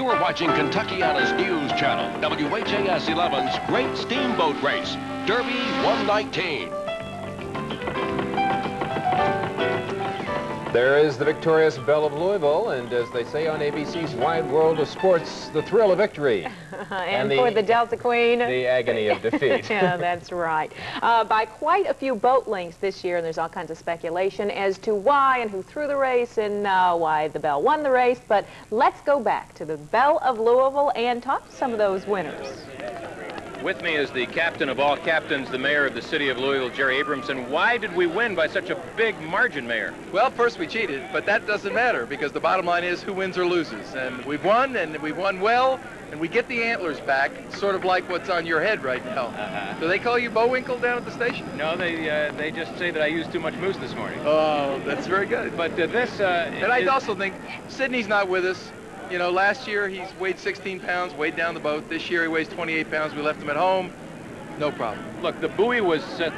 You're watching Kentuckiana's news channel, WHAS-11's Great Steamboat Race, Derby 119. There is the victorious Belle of Louisville, and as they say on ABC's Wide World of Sports, the thrill of victory. and for the Delta Queen, the agony of defeat. Yeah, that's right. By quite a few boat lengths this year, and there's all kinds of speculation as to why and who threw the race and why the Belle won the race. But let's go back to the Belle of Louisville and talk to some of those winners. With me is the captain of all captains, the mayor of the city of Louisville, Jerry Abramson. Why did we win by such a big margin, Mayor? Well, first we cheated, but that doesn't matter because the bottom line is who wins or loses. And we've won, and we've won well, and we get the antlers back, sort of like what's on your head right now. Do they call you Bowinkle down at the station? No, they just say that I used too much moose this morning. Oh, that's very good. But and I also think Sydney's not with us. You know, last year he's weighed 16 pounds, weighed down the boat. This year he weighs 28 pounds. We left him at home. No problem. Look, the buoy was set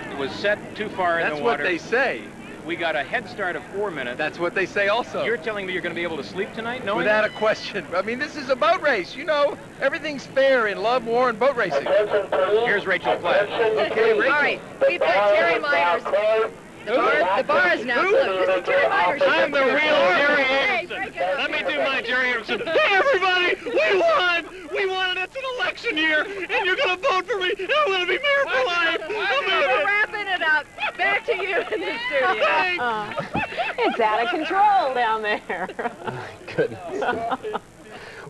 too far in the water. That's what they say. We got a head start of 4 minutes. That's what they say also. You're telling me you're going to be able to sleep tonight, knowing Without that? a question. I mean, this is a boat race. You know, everything's fair in love, war, and boat racing. Here's Rachel Platt. Okay, Rachel. All right, we've got Terry Miners. The bar is now closed. This is Terry Miners. I'm the real Jerry Hey, Abramson. break it up. Let me do my Jerry Abramson. Hey, everybody, we won! We won, and it's an election year, and you're going to vote for me, and I'm going to be mayor for life. We're wrapping it up. Back to you in the studio. It's out of control down there. My goodness.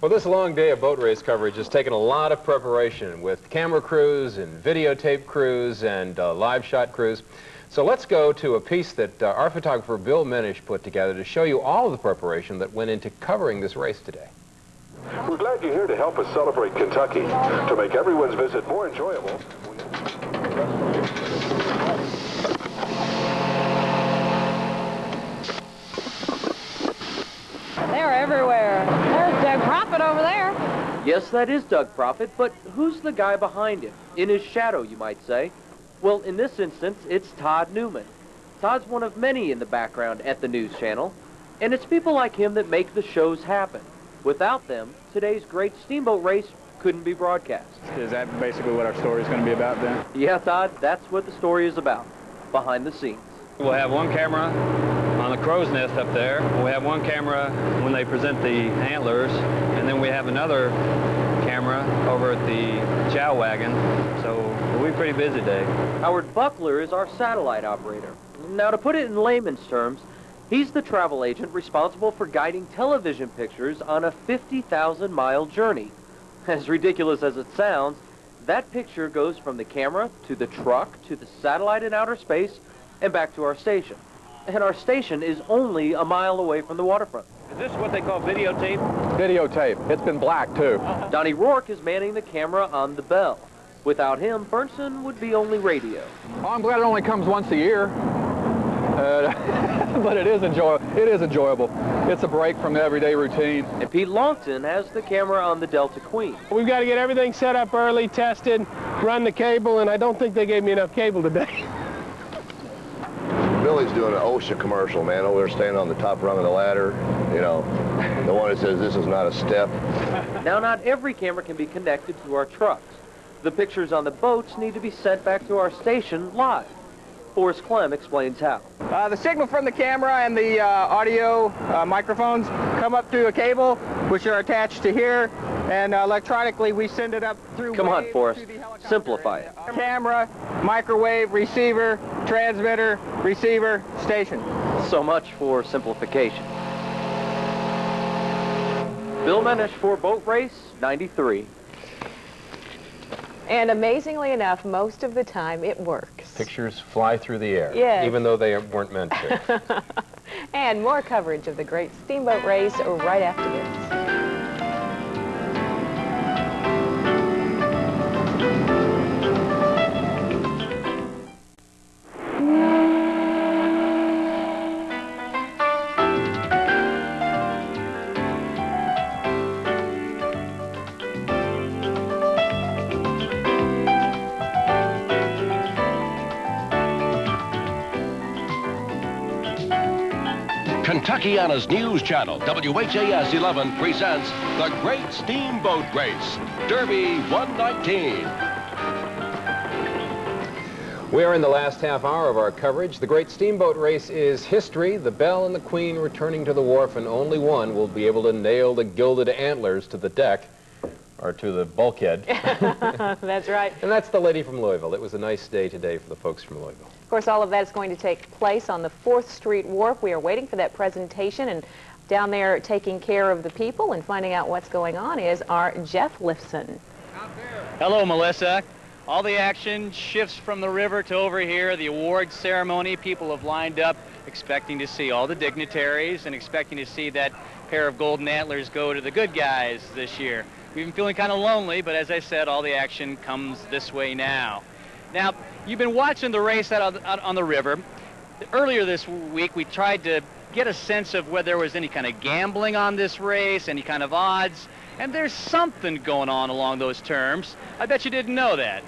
Well, this long day of boat race coverage has taken a lot of preparation with camera crews and videotape crews and live shot crews. So let's go to a piece that our photographer Bill Minish put together to show you all of the preparation that went into covering this race today. We're glad you're here to help us celebrate Kentucky. To make everyone's visit more enjoyable. They're everywhere. There's Doug Prophet over there. Yes, that is Doug Prophet, but who's the guy behind him? In his shadow, you might say. Well, in this instance, it's Todd Newman. Todd's one of many in the background at the news channel, and it's people like him that make the shows happen. Without them, today's great steamboat race couldn't be broadcast. Is that basically what our story is going to be about then? Yeah, Todd, that's what the story is about, behind the scenes. We'll have one camera on the crow's nest up there. We'll have one camera when they present the antlers, and then we have another camera over at the chow wagon. So we'll be a pretty busy day. Howard Buckler is our satellite operator. Now, to put it in layman's terms, he's the travel agent responsible for guiding television pictures on a 50,000-mile journey. As ridiculous as it sounds, that picture goes from the camera to the truck to the satellite in outer space and back to our station. And our station is only a mile away from the waterfront. Is this what they call videotape? Videotape. It's been black, too. Donnie Rourke is manning the camera on the Belle. Without him, Burnson would be only radio. Oh, I'm glad it only comes once a year. But it is enjoyable. It's a break from the everyday routine. And Pete Longton has the camera on the Delta Queen. We've got to get everything set up early, tested, run the cable, and I don't think they gave me enough cable today. Billy's doing an OSHA commercial, man, over there standing on the top rung of the ladder. You know, the one that says this is not a step. Now, not every camera can be connected to our trucks. The pictures on the boats need to be sent back to our station live. Forrest Clem explains how. The signal from the camera and the audio microphones come up through a cable, which are attached to here, and electronically we send it up through Come on, Forrest. Simplify it. Camera, microwave, receiver, transmitter, receiver, station. So much for simplification. Bill Menish for Boat Race 93. And amazingly enough, most of the time it works. Pictures fly through the air, yes, even though they weren't meant to. And more coverage of the great steamboat race right after this. Kentuckiana's News Channel, WHAS 11, presents the Great Steamboat Race, Derby 119. We are in the last half hour of our coverage. The Great Steamboat Race is history. The Belle and the Queen returning to the wharf, and only one will be able to nail the gilded antlers to the deck, or to the bulkhead. That's right. And that's the lady from Louisville. It was a nice day today for the folks from Louisville. Of course, all of that is going to take place on the 4th Street Wharf. We are waiting for that presentation, and down there taking care of the people and finding out what's going on is our Jeff Lifson. Hello, Melissa. All the action shifts from the river to over here, the award ceremony. People have lined up expecting to see all the dignitaries and expecting to see that pair of golden antlers go to the good guys this year. We've been feeling kind of lonely, but as I said, all the action comes this way now. Now, you've been watching the race out on the river. Earlier this week, we tried to get a sense of whether there was any kind of gambling on this race, any kind of odds, and there's something going on along those terms. I bet you didn't know that.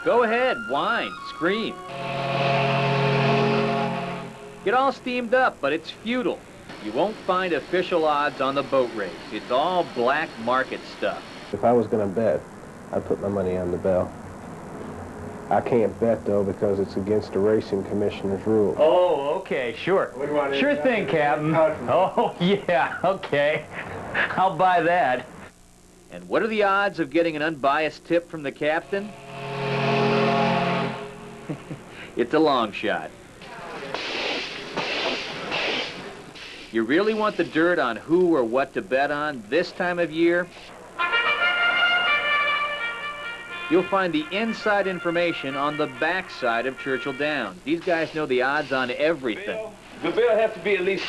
Go ahead, whine, scream. Get all steamed up, but it's futile. You won't find official odds on the boat race. It's all black market stuff. If I was going to bet, I'd put my money on the Belle. I can't bet, though, because it's against the racing commissioner's rule. Oh, okay, sure. Sure thing, Captain. Oh, yeah, okay. I'll buy that. And what are the odds of getting an unbiased tip from the captain? It's a long shot. You really want the dirt on who or what to bet on this time of year? You'll find the inside information on the backside of Churchill Downs. These guys know the odds on everything. The bill has to be at least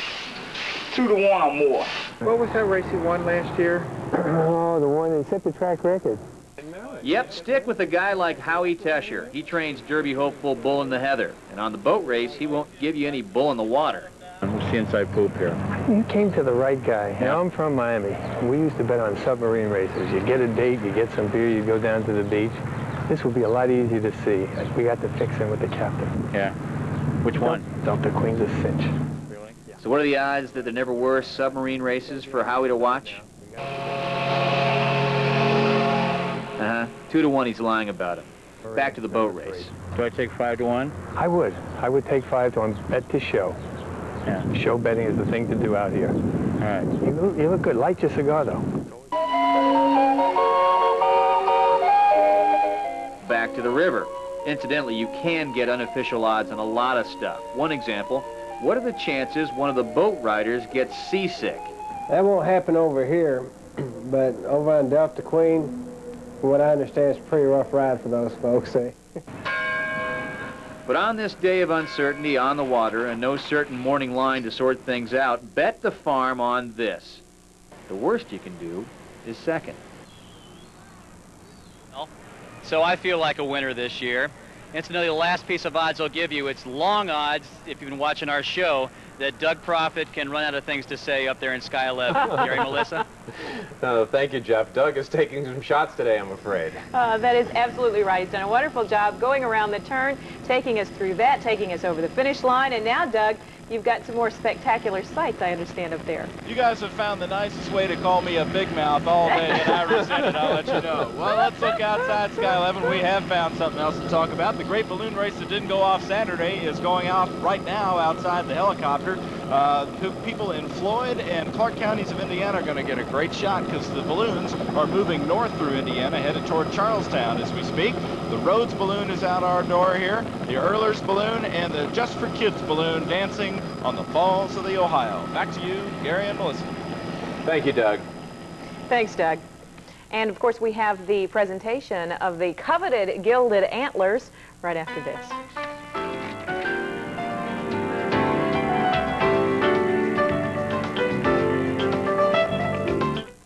2 to 1 or more. What was that race he won last year? Oh, the one that set the track record. Yep, stick with a guy like Howie Tesher. He trains Derby hopeful Bull in the Heather. And on the boat race, he won't give you any bull in the water. What's the inside poop here? You came to the right guy. Yeah. Now, I'm from Miami. We used to bet on submarine races. You get a date, you get some beer, you go down to the beach. This would be a lot easier to see. We got to fix him with the captain. Yeah. Which one? Dr. Queen's a cinch. Really? Yeah. So what are the odds that there never were submarine races for Howie to watch? 2 to 1, he's lying about it. Back to the boat race. Do I take 5 to 1? I would. I would take 5 to 1. Bet to show. Yeah. Show betting is the thing to do out here. All right. You look good. Light your cigar, though. Back to the river. Incidentally, you can get unofficial odds on a lot of stuff. One example, what are the chances one of the boat riders gets seasick? That won't happen over here, but over on Delta Queen, from what I understand, it's a pretty rough ride for those folks, eh? But on this day of uncertainty on the water and no certain morning line to sort things out, bet the farm on this. The worst you can do is second. So I feel like a winner this year. Incidentally, the last piece of odds I'll give you, it's long odds, if you've been watching our show, that Doug Proffitt can run out of things to say up there in Sky 11. Gary, Melissa? No, thank you, Jeff. Doug is taking some shots today, I'm afraid. That is absolutely right. He's done a wonderful job going around the turn, taking us through that, taking us over the finish line. And now, Doug, you've got some more spectacular sights, I understand, up there. You guys have found the nicest way to call me a big mouth all day, and I resent it, I'll let you know. Well, let's look outside Sky 11. We have found something else to talk about. The great balloon race that didn't go off Saturday is going off right now outside the helicopter. People in Floyd and Clark counties of Indiana are going to get a great shot because the balloons are moving north through Indiana, headed toward Charlestown as we speak. The Rhodes balloon is out our door here, the Earlers balloon, and the Just for Kids balloon dancing on the Falls of the Ohio. Back to you, Gary and Melissa. Thank you, Doug. Thanks, Doug. And, of course, we have the presentation of the coveted gilded antlers right after this.